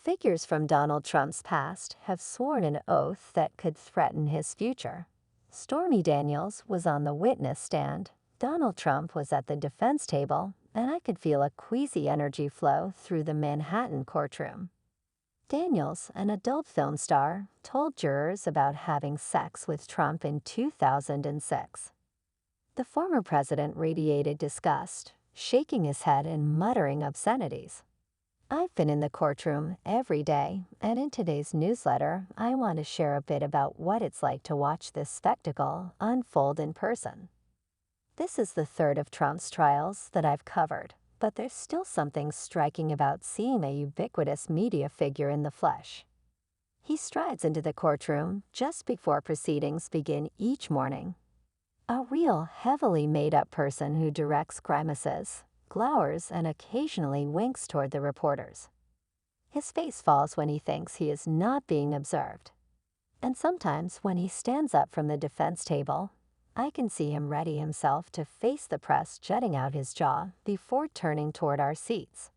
Figures from Donald Trump's past have sworn an oath that could threaten his future. Stormy Daniels was on the witness stand, Donald Trump was at the defense table, and I could feel a queasy energy flow through the Manhattan courtroom. Daniels, an adult film star, told jurors about having sex with Trump in 2006. The former president radiated disgust, shaking his head and muttering obscenities. I've been in the courtroom every day, and in today's newsletter, I want to share a bit about what it's like to watch this spectacle unfold in person. This is the third of Trump's trials that I've covered, but there's still something striking about seeing a ubiquitous media figure in the flesh. He strides into the courtroom just before proceedings begin each morning. A real, heavily made-up person who directs grimaces, glowers, and occasionally winks toward the reporters. His face falls when he thinks he is not being observed. And sometimes when he stands up from the defense table, I can see him ready himself to face the press jutting out his jaw before turning toward our seats.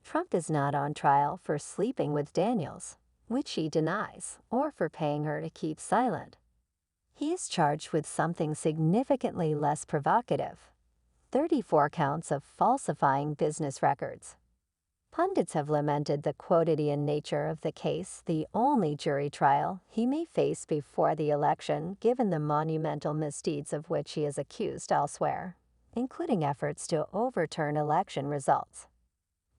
Trump is not on trial for sleeping with Daniels, which he denies, or for paying her to keep silent. He is charged with something significantly less provocative: 34 counts of falsifying business records. Pundits have lamented the quotidian nature of the case, the only jury trial he may face before the election, given the monumental misdeeds of which he is accused elsewhere, including efforts to overturn election results.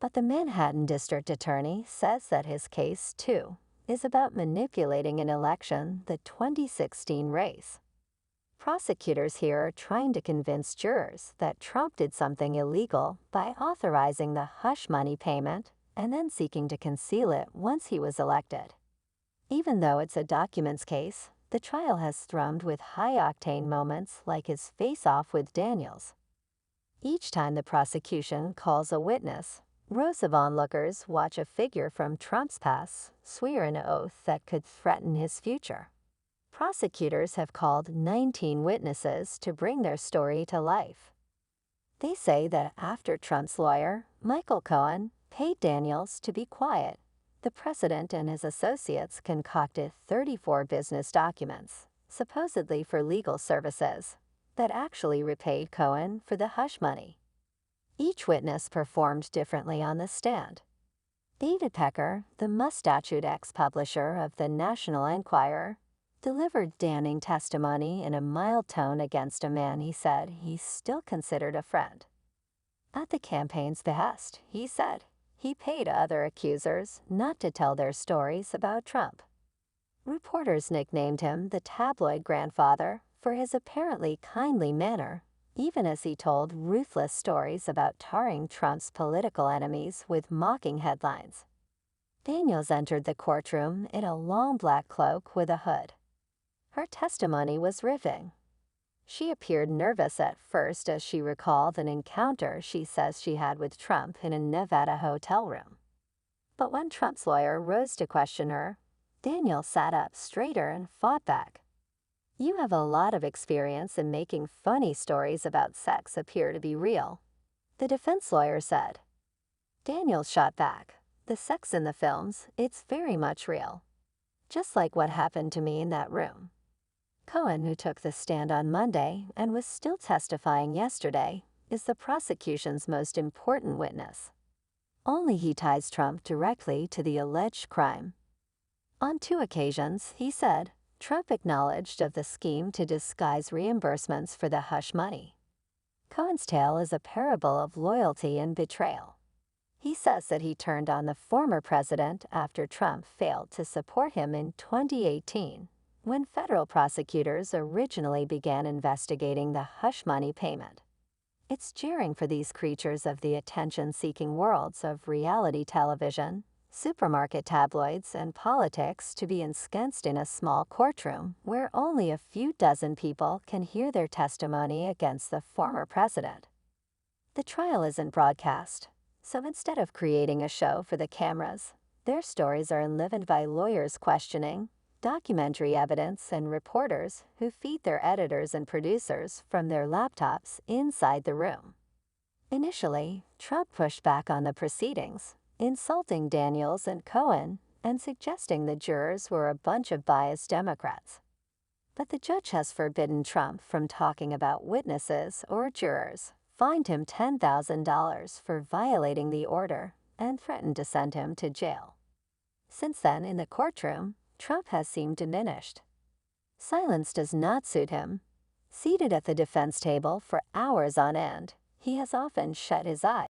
But the Manhattan District Attorney says that his case, too, is about manipulating an election, the 2016 race. Prosecutors here are trying to convince jurors that Trump did something illegal by authorizing the hush money payment and then seeking to conceal it once he was elected. Even though it's a documents case, the trial has thrummed with high-octane moments like his face-off with Daniels. Each time the prosecution calls a witness, rows of onlookers watch a figure from Trump's past swear an oath that could threaten his future. Prosecutors have called 19 witnesses to bring their story to life. They say that after Trump's lawyer, Michael Cohen, paid Daniels to be quiet, the president and his associates concocted 34 business documents, supposedly for legal services, that actually repaid Cohen for the hush money. Each witness performed differently on the stand. David Pecker, the mustachioed ex-publisher of the National Enquirer, delivered damning testimony in a mild tone against a man he said he still considered a friend. At the campaign's behest, he said, he paid other accusers not to tell their stories about Trump. Reporters nicknamed him the tabloid grandfather for his apparently kindly manner, even as he told ruthless stories about tarring Trump's political enemies with mocking headlines. Daniels entered the courtroom in a long black cloak with a hood. Her testimony was riveting. She appeared nervous at first as she recalled an encounter she says she had with Trump in a Nevada hotel room. But when Trump's lawyer rose to question her, Daniels sat up straighter and fought back. "You have a lot of experience in making funny stories about sex appear to be real," the defense lawyer said. Daniels shot back, "The sex in the films, it's very much real. Just like what happened to me in that room." Cohen, who took the stand on Monday and was still testifying yesterday, is the prosecution's most important witness. Only he ties Trump directly to the alleged crime. On 2 occasions, he said, Trump acknowledged of the scheme to disguise reimbursements for the hush money. Cohen's tale is a parable of loyalty and betrayal. He says that he turned on the former president after Trump failed to support him in 2018, when federal prosecutors originally began investigating the hush money payment. It's jarring for these creatures of the attention-seeking worlds of reality television, supermarket tabloids, and politics to be ensconced in a small courtroom where only a few dozen people can hear their testimony against the former president. The trial isn't broadcast, so instead of creating a show for the cameras, their stories are enlivened by lawyers questioning, documentary evidence, and reporters who feed their editors and producers from their laptops inside the room. Initially, Trump pushed back on the proceedings, insulting Daniels and Cohen and suggesting the jurors were a bunch of biased Democrats. But the judge has forbidden Trump from talking about witnesses or jurors, fined him $10,000 for violating the order, and threatened to send him to jail. Since then, in the courtroom, Trump has seemed diminished. Silence does not suit him. Seated at the defense table for hours on end, he has often shut his eyes.